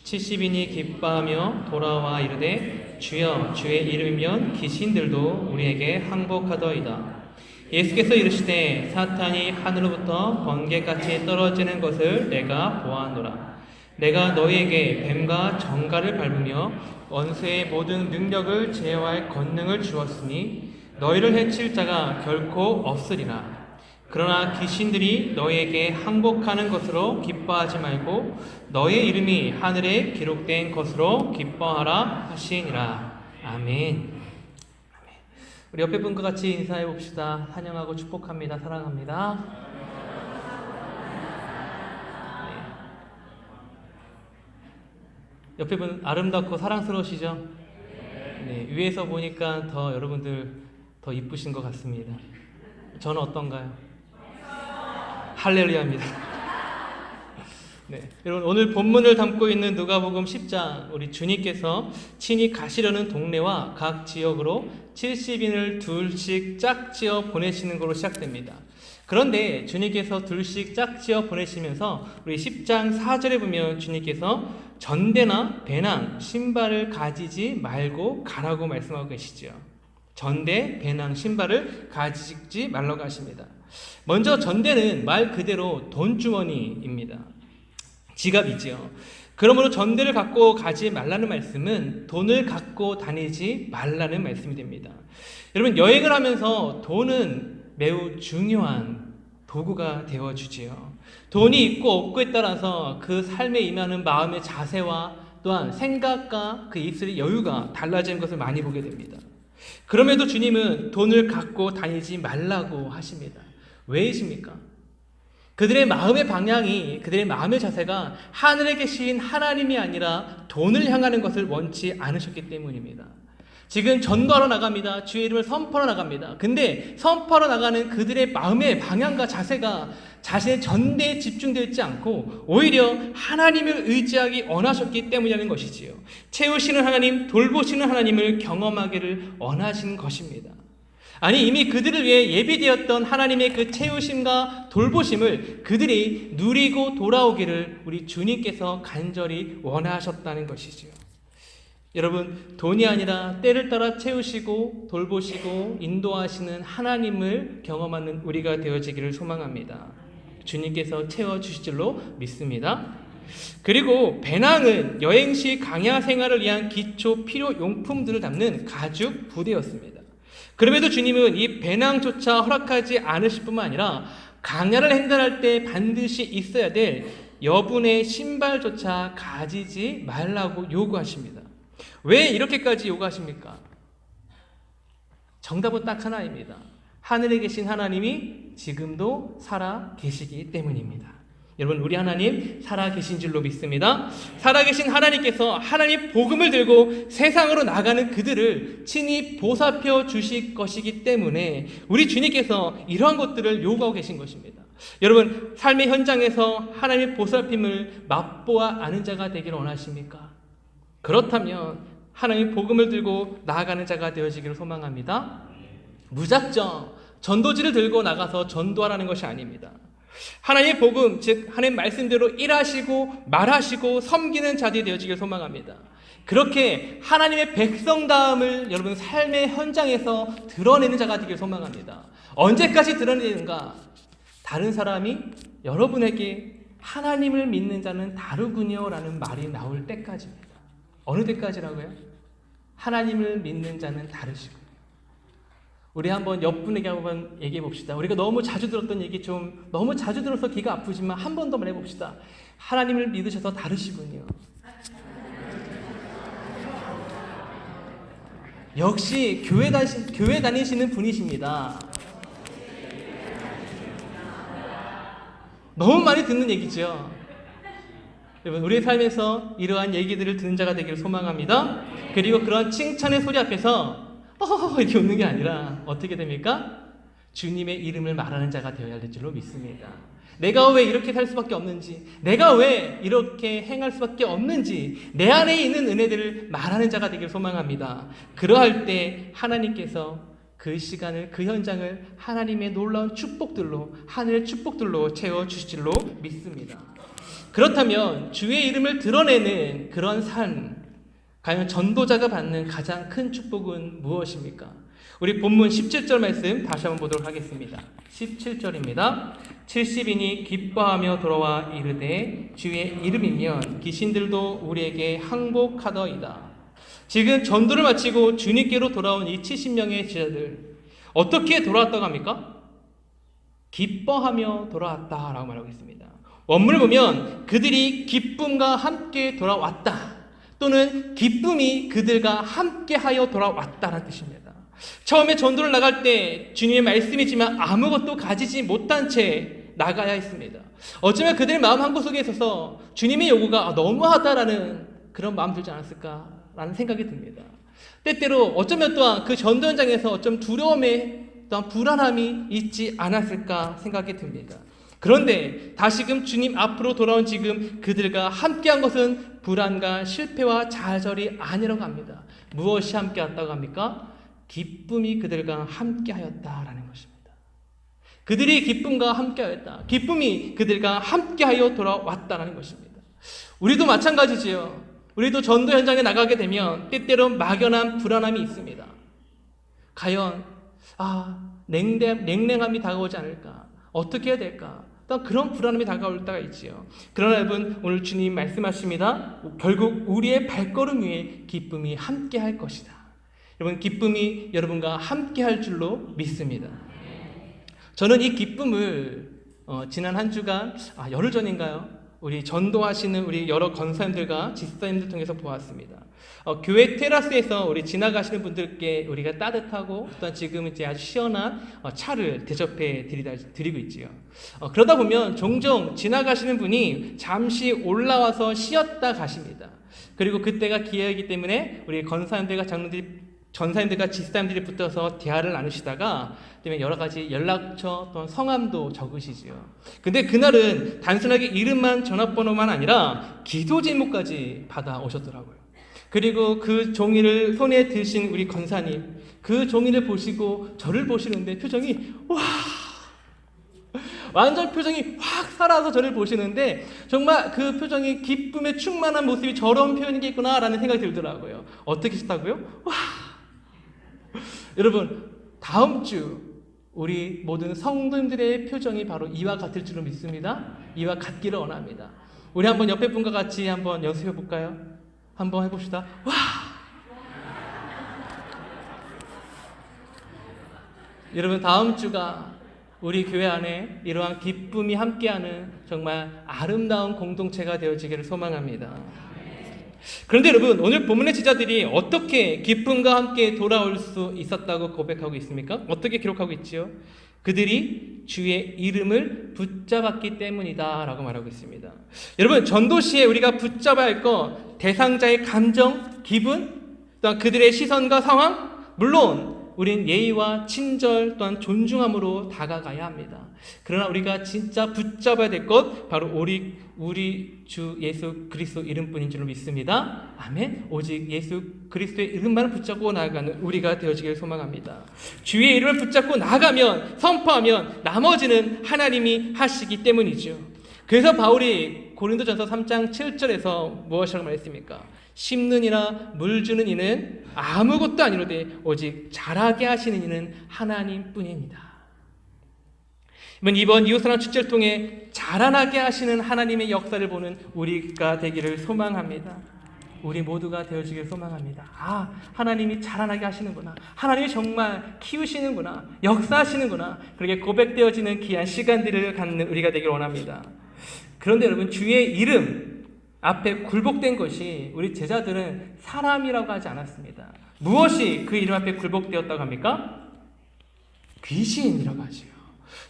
70인이 기뻐하며 돌아와 이르되 주여 주의 이름이면 귀신들도 우리에게 항복하더이다. 예수께서 이르시되 사탄이 하늘로부터 번개같이 떨어지는 것을 내가 보았노라. 내가 너희에게 뱀과 정갈을 밟으며 원수의 모든 능력을 제어할 권능을 주었으니 너희를 해칠 자가 결코 없으리라. 그러나 귀신들이 너희에게 항복하는 것으로 기뻐하지 말고 너희의 이름이 하늘에 기록된 것으로 기뻐하라 하시니라. 아멘. 우리 옆에 분과 같이 인사해 봅시다. 환영하고 축복합니다. 사랑합니다. 옆에 분 아름답고 사랑스러우시죠? 네, 위에서 보니까 더 여러분들 더 이쁘신 것 같습니다. 저는 어떤가요? 할렐루야입니다. 네, 여러분 오늘 본문을 담고 있는 누가복음 10장, 우리 주님께서 친히 가시려는 동네와 각 지역으로 70인을 둘씩 짝지어 보내시는 것으로 시작됩니다. 그런데 주님께서 둘씩 짝지어 보내시면서 우리 10장 4절에 보면 주님께서 전대나 배낭, 신발을 가지지 말고 가라고 말씀하고 계시죠. 전대, 배낭, 신발을 가지지 말라고 하십니다. 먼저 전대는 말 그대로 돈주머니입니다. 지갑이지요. 그러므로 전대를 갖고 가지 말라는 말씀은 돈을 갖고 다니지 말라는 말씀이 됩니다. 여러분, 여행을 하면서 돈은 매우 중요한 도구가 되어주지요. 돈이 있고 없고에 따라서 그 삶에 임하는 마음의 자세와 또한 생각과 그 입술의 여유가 달라지는 것을 많이 보게 됩니다. 그럼에도 주님은 돈을 갖고 다니지 말라고 하십니다. 왜이십니까? 그들의 마음의 방향이, 그들의 마음의 자세가 하늘에 계신 하나님이 아니라 돈을 향하는 것을 원치 않으셨기 때문입니다. 지금 전도하러 나갑니다. 주의 이름을 선포하러 나갑니다. 근데 선포하러 나가는 그들의 마음의 방향과 자세가 자신의 전대에 집중되어 있지 않고 오히려 하나님을 의지하기 원하셨기 때문이라는 것이지요. 채우시는 하나님, 돌보시는 하나님을 경험하기를 원하시는 것입니다. 아니, 이미 그들을 위해 예비되었던 하나님의 그 채우심과 돌보심을 그들이 누리고 돌아오기를 우리 주님께서 간절히 원하셨다는 것이지요. 여러분, 돈이 아니라 때를 따라 채우시고 돌보시고 인도하시는 하나님을 경험하는 우리가 되어지기를 소망합니다. 주님께서 채워주실 줄로 믿습니다. 그리고 배낭은 여행 시 강야 생활을 위한 기초 필요 용품들을 담는 가죽 부대였습니다. 그럼에도 주님은 이 배낭조차 허락하지 않으실 뿐만 아니라 강야를 횡단할 때 반드시 있어야 될 여분의 신발조차 가지지 말라고 요구하십니다. 왜 이렇게까지 요구하십니까? 정답은 딱 하나입니다. 하늘에 계신 하나님이 지금도 살아 계시기 때문입니다. 여러분, 우리 하나님 살아 계신 줄로 믿습니다. 살아 계신 하나님께서 하나님 복음을 들고 세상으로 나가는 그들을 친히 보살펴 주실 것이기 때문에 우리 주님께서 이러한 것들을 요구하고 계신 것입니다. 여러분, 삶의 현장에서 하나님의 보살핌을 맛보아 아는 자가 되기를 원하십니까? 그렇다면 하나님의 복음을 들고 나아가는 자가 되어지기를 소망합니다. 무작정 전도지를 들고 나가서 전도하라는 것이 아닙니다. 하나님의 복음, 즉 하나님의 말씀대로 일하시고 말하시고 섬기는 자들이 되어지길 소망합니다. 그렇게 하나님의 백성다움을 여러분 삶의 현장에서 드러내는 자가 되길 소망합니다. 언제까지 드러내는가? 다른 사람이 여러분에게 하나님을 믿는 자는 다르군요 라는 말이 나올 때까지입니다. 어느 때까지라고요? 하나님을 믿는 자는 다르시고. 우리 한번 옆분에게 한번 얘기해 봅시다. 우리가 너무 자주 들었던 얘기, 좀 너무 자주 들어서 귀가 아프지만 한 번 더 말해봅시다. 하나님을 믿으셔서 다르시군요. 역시 교회 다니시는 분이십니다. 너무 많이 듣는 얘기죠. 여러분, 우리의 삶에서 이러한 얘기들을 듣는 자가 되기를 소망합니다. 그리고 그런 칭찬의 소리 앞에서 이렇게 웃는 게 아니라 어떻게 됩니까? 주님의 이름을 말하는 자가 되어야 될 줄로 믿습니다. 내가 왜 이렇게 살 수밖에 없는지, 내가 왜 이렇게 행할 수밖에 없는지, 내 안에 있는 은혜들을 말하는 자가 되기를 소망합니다. 그러할 때 하나님께서 그 시간을, 그 현장을 하나님의 놀라운 축복들로, 하늘의 축복들로 채워주실 줄로 믿습니다. 그렇다면 주의 이름을 드러내는 그런 삶, 과연 전도자가 받는 가장 큰 축복은 무엇입니까? 우리 본문 17절 말씀 다시 한번 보도록 하겠습니다. 17절입니다. 70인이 기뻐하며 돌아와 이르되 주의 이름이면 귀신들도 우리에게 항복하더이다. 지금 전도를 마치고 주님께로 돌아온 이 70명의 제자들, 어떻게 돌아왔다고 합니까? 기뻐하며 돌아왔다라고 말하고 있습니다. 원문을 보면 그들이 기쁨과 함께 돌아왔다, 또는 기쁨이 그들과 함께하여 돌아왔다는 뜻입니다. 처음에 전도를 나갈 때 주님의 말씀이지만 아무것도 가지지 못한 채 나가야 했습니다. 어쩌면 그들의 마음 한구석에 있어서 주님의 요구가 너무하다라는 그런 마음 들지 않았을까라는 생각이 듭니다. 때때로 어쩌면 또한 그 전도 현장에서 어쩜 두려움에 또한 불안함이 있지 않았을까 생각이 듭니다. 그런데 다시금 주님 앞으로 돌아온 지금 그들과 함께한 것은 불안과 실패와 좌절이 아니라고 합니다. 무엇이 함께했다고 합니까? 기쁨이 그들과 함께하였다라는 것입니다. 그들이 기쁨과 함께하였다. 기쁨이 그들과 함께하여 돌아왔다라는 것입니다. 우리도 마찬가지지요. 우리도 전도 현장에 나가게 되면 때때로 막연한 불안함이 있습니다. 과연 냉랭함이 다가오지 않을까? 어떻게 해야 될까? 또 그런 불안함이 다가올 때가 있지요. 그러나 여러분, 오늘 주님 말씀하십니다. 결국 우리의 발걸음 위에 기쁨이 함께할 것이다. 여러분, 기쁨이 여러분과 함께할 줄로 믿습니다. 저는 이 기쁨을 지난 한 주간 열흘 전인가요? 우리 전도하시는 우리 여러 권사님들과 집사님들 통해서 보았습니다. 교회 테라스에서 우리 지나가시는 분들께 우리가 따뜻하고 또한 지금 이제 아주 시원한 차를 대접해 드리고 있지요. 그러다 보면 종종 지나가시는 분이 잠시 올라와서 쉬었다 가십니다. 그리고 그때가 기회이기 때문에 우리 권사님들과 전사님들과 집사님들이 붙어서 대화를 나누시다가 때문에 여러 가지 연락처 또는 성함도 적으시지요. 근데 그날은 단순하게 이름만 전화번호만 아니라 기도 제목까지 받아오셨더라고요. 그리고 그 종이를 손에 드신 우리 권사님, 그 종이를 보시고 저를 보시는데 표정이 완전 표정이 확 살아서 저를 보시는데 정말 그 표정이 기쁨에 충만한 모습이 저런 표현이겠구나라는 생각이 들더라고요. 어떻게 했다고요? 여러분, 다음 주 우리 모든 성도님들의 표정이 바로 이와 같을 줄로 믿습니다. 이와 같기를 원합니다. 우리 한번 옆에 분과 같이 한번 연습해 볼까요? 한번 해봅시다. 여러분, 다음 주가 우리 교회 안에 이러한 기쁨이 함께하는 정말 아름다운 공동체가 되어지기를 소망합니다. 그런데 여러분, 오늘 본문의 제자들이 어떻게 기쁨과 함께 돌아올 수 있었다고 고백하고 있습니까? 어떻게 기록하고 있지요? 그들이 주의 이름을 붙잡았기 때문이다 라고 말하고 있습니다. 여러분, 전도 시에 우리가 붙잡아야 할 것, 대상자의 감정, 기분, 또한 그들의 시선과 상황, 물론 우린 예의와 친절 또한 존중함으로 다가가야 합니다. 그러나 우리가 진짜 붙잡아야 될 것, 바로 우리 주 예수 그리스도 이름뿐인 줄로 믿습니다. 아멘. 오직 예수 그리스도의 이름만을 붙잡고 나아가는 우리가 되어지길 소망합니다. 주의 이름을 붙잡고 나아가면, 선포하면 나머지는 하나님이 하시기 때문이죠. 그래서 바울이 고린도전서 3장 7절에서 무엇이라고 말했습니까? 심는 이나 물 주는 이는 아무것도 아니로되 오직 자라게 하시는 이는 하나님뿐입니다. 이번 이웃사랑 축제를 통해 자라나게 하시는 하나님의 역사를 보는 우리가 되기를 소망합니다. 우리 모두가 되어지길 소망합니다. 하나님이 자라나게 하시는구나. 하나님이 정말 키우시는구나. 역사하시는구나. 그렇게 고백되어지는 귀한 시간들을 갖는 우리가 되길 원합니다. 그런데 여러분, 주의 이름 앞에 굴복된 것이 우리 제자들은 사람이라고 하지 않았습니다. 무엇이 그 이름 앞에 굴복되었다고 합니까? 귀신이라고 하지요.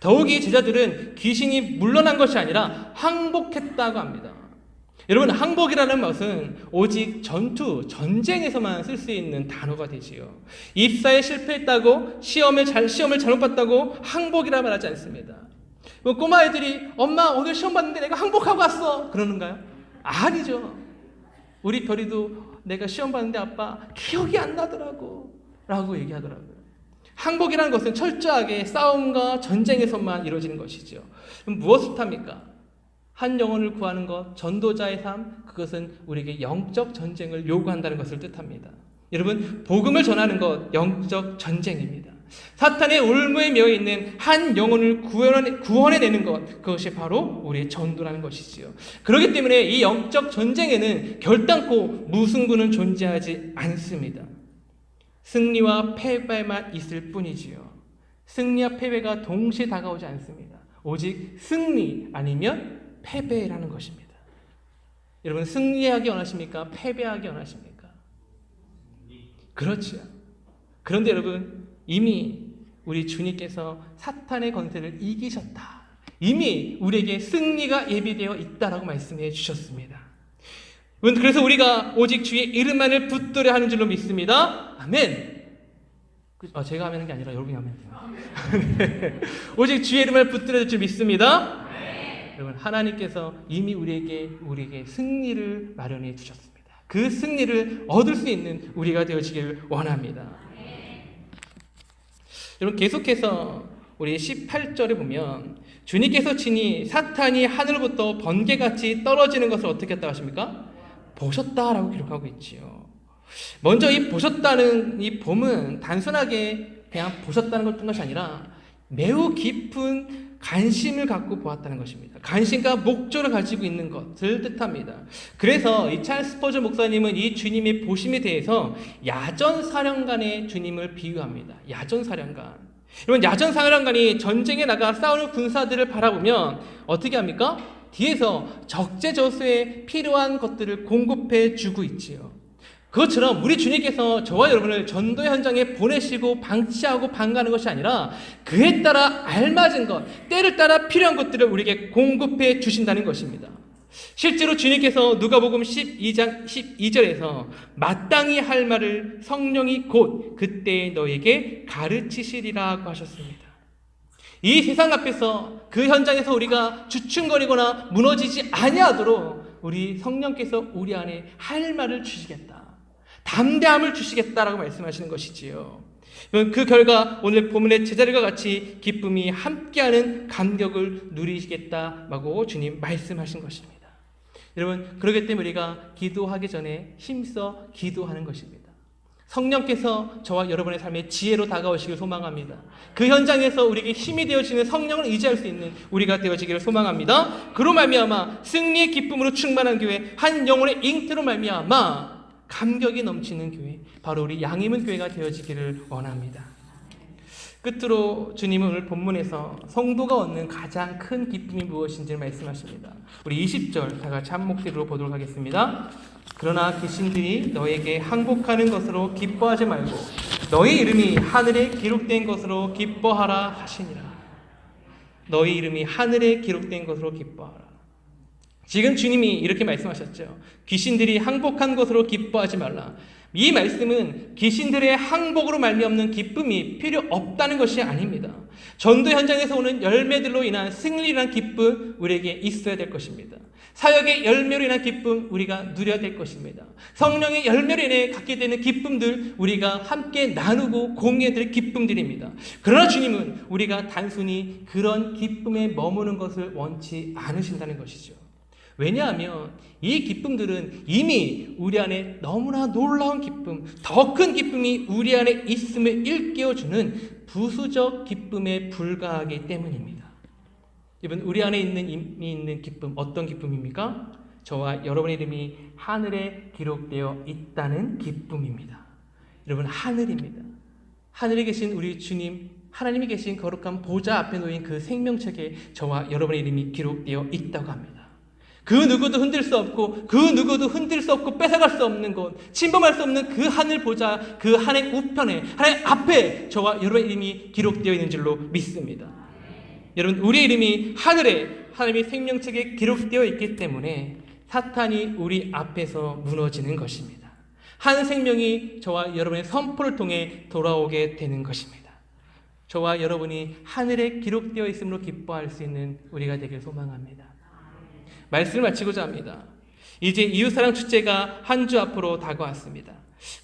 더욱이 제자들은 귀신이 물러난 것이 아니라 항복했다고 합니다. 여러분, 항복이라는 것은 오직 전쟁에서만 쓸 수 있는 단어가 되지요. 입사에 실패했다고, 시험을 잘못 봤다고 항복이라 말하지 않습니다. 꼬마애들이 엄마 오늘 시험 봤는데 내가 항복하고 왔어 그러는가요? 아니죠. 우리 별이도 내가 시험 봤는데 아빠 기억이 안 나더라고 라고 얘기하더라고요. 항복이라는 것은 철저하게 싸움과 전쟁에서만 이루어지는 것이죠. 그럼 무엇을 뜻합니까? 한 영혼을 구하는 것, 전도자의 삶, 그것은 우리에게 영적 전쟁을 요구한다는 것을 뜻합니다. 여러분, 복음을 전하는 것, 영적 전쟁입니다. 사탄의 올무에 매여 있는 한 영혼을 구원해내는 것, 그것이 바로 우리의 전도라는 것이지요. 그렇기 때문에 이 영적 전쟁에는 결단코 무승부는 존재하지 않습니다. 승리와 패배만 있을 뿐이지요. 승리와 패배가 동시에 다가오지 않습니다. 오직 승리 아니면 패배라는 것입니다. 여러분, 승리하기 원하십니까? 패배하기 원하십니까? 그렇죠. 그런데 여러분, 이미 우리 주님께서 사탄의 권세를 이기셨다. 이미 우리에게 승리가 예비되어 있다라고 말씀해 주셨습니다. 그래서 우리가 오직 주의 이름만을 붙들어야 하는 줄로 믿습니다. 아멘. 제가 하는 게 아니라 여러분이 하면 돼요. 오직 주의 이름을 붙들어야 줄 믿습니다. 여러분, 하나님께서 이미 우리에게 승리를 마련해 주셨습니다. 그 승리를 얻을 수 있는 우리가 되어지길 원합니다. 여러분, 계속해서 우리 18절에 보면 주님께서 친히 사탄이 하늘부터 번개같이 떨어지는 것을 어떻게 했다고 하십니까? 보셨다라고 기록하고 있지요. 먼저 이 보셨다는 이 봄은 단순하게 그냥 보셨다는 것 것이 아니라 매우 깊은 관심을 갖고 보았다는 것입니다. 관심과 목적을 가지고 있는 것을 뜻합니다. 그래서 이 찰스 스퍼전 목사님은 이 주님의 보심에 대해서 야전사령관의 주님을 비유합니다. 야전사령관. 여러분, 야전사령관이 전쟁에 나가 싸우는 군사들을 바라보면 어떻게 합니까? 뒤에서 적재적소에 필요한 것들을 공급해 주고 있지요. 그것처럼 우리 주님께서 저와 여러분을 전도의 현장에 보내시고 방치하고 방가하는 것이 아니라 그에 따라 알맞은 것, 때를 따라 필요한 것들을 우리에게 공급해 주신다는 것입니다. 실제로 주님께서 누가복음 12장 12절에서 마땅히 할 말을 성령이 곧 그때 너에게 가르치시리라고 하셨습니다. 이 세상 앞에서 그 현장에서 우리가 주춤거리거나 무너지지 아니하도록 우리 성령께서 우리 안에 할 말을 주시겠다. 담대함을 주시겠다라고 말씀하시는 것이지요. 그 결과 오늘 본문의 제자들과 같이 기쁨이 함께하는 감격을 누리시겠다라고 주님 말씀하신 것입니다. 여러분, 그렇기 때문에 우리가 기도하기 전에 힘써 기도하는 것입니다. 성령께서 저와 여러분의 삶에 지혜로 다가오시길 소망합니다. 그 현장에서 우리에게 힘이 되어지는 성령을 의지할 수 있는 우리가 되어지기를 소망합니다. 그로 말미암아 승리의 기쁨으로 충만한 교회, 한 영혼의 잉태로 말미암아 감격이 넘치는 교회, 바로 우리 양임은 교회가 되어지기를 원합니다. 끝으로 주님은 오늘 본문에서 성도가 얻는 가장 큰 기쁨이 무엇인지 말씀하십니다. 우리 20절 다 같이 한 목소리로 보도록 하겠습니다. 그러나 귀신들이 너에게 항복하는 것으로 기뻐하지 말고 너희 이름이 하늘에 기록된 것으로 기뻐하라 하시니라. 너희 이름이 하늘에 기록된 것으로 기뻐하라. 지금 주님이 이렇게 말씀하셨죠. 귀신들이 항복한 것으로 기뻐하지 말라. 이 말씀은 귀신들의 항복으로 말미암는 기쁨이 필요 없다는 것이 아닙니다. 전도 현장에서 오는 열매들로 인한 승리란 기쁨 우리에게 있어야 될 것입니다. 사역의 열매로 인한 기쁨 우리가 누려야 될 것입니다. 성령의 열매로 인해 갖게 되는 기쁨들 우리가 함께 나누고 공유해야 될 기쁨들입니다. 그러나 주님은 우리가 단순히 그런 기쁨에 머무는 것을 원치 않으신다는 것이죠. 왜냐하면 이 기쁨들은 이미 우리 안에 너무나 놀라운 기쁨, 더 큰 기쁨이 우리 안에 있음을 일깨워주는 부수적 기쁨에 불과하기 때문입니다. 여러분, 우리 안에 있는 기쁨, 어떤 기쁨입니까? 저와 여러분의 이름이 하늘에 기록되어 있다는 기쁨입니다. 여러분, 하늘입니다. 하늘에 계신 우리 주님, 하나님이 계신 거룩한 보좌 앞에 놓인 그 생명책에 저와 여러분의 이름이 기록되어 있다고 합니다. 그 누구도 흔들 수 없고 그 누구도 흔들 수 없고 뺏어갈 수 없는 곳, 침범할 수 없는 그 하늘 보좌, 그 하나님 우편에, 하나님 앞에 저와 여러분의 이름이 기록되어 있는 줄로 믿습니다. 여러분, 우리의 이름이 하늘에 하나님의 생명책에 기록되어 있기 때문에 사탄이 우리 앞에서 무너지는 것입니다. 한 생명이 저와 여러분의 선포를 통해 돌아오게 되는 것입니다. 저와 여러분이 하늘에 기록되어 있음으로 기뻐할 수 있는 우리가 되길 소망합니다. 말씀을 마치고자 합니다. 이제 이웃사랑 축제가 한 주 앞으로 다가왔습니다.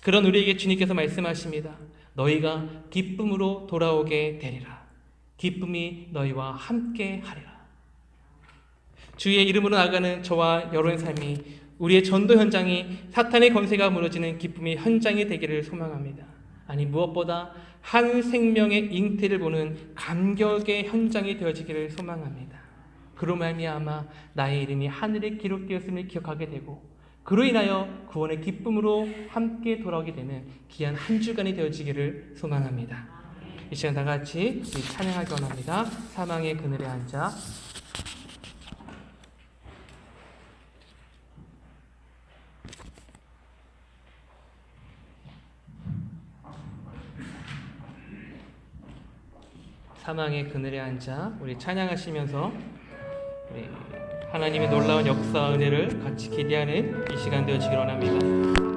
그런 우리에게 주님께서 말씀하십니다. 너희가 기쁨으로 돌아오게 되리라. 기쁨이 너희와 함께 하리라. 주의 이름으로 나아가는 저와 여러분의 삶이, 우리의 전도 현장이 사탄의 권세가 무너지는 기쁨의 현장이 되기를 소망합니다. 아니, 무엇보다 한 생명의 잉태를 보는 감격의 현장이 되어지기를 소망합니다. 그로 말미암아 나의 이름이 하늘에 기록되었음을 기억하게 되고, 그로 인하여 구원의 기쁨으로 함께 돌아오게 되는 귀한 한 주간이 되어지기를 소망합니다. 이 시간 다 같이 찬양하기 원합니다. 사망의 그늘에 앉아. 사망의 그늘에 앉아 우리 찬양하시면서 우리 하나님의 놀라운 역사와 은혜를 같이 기대하는 이 시간 되어지기를 원합니다.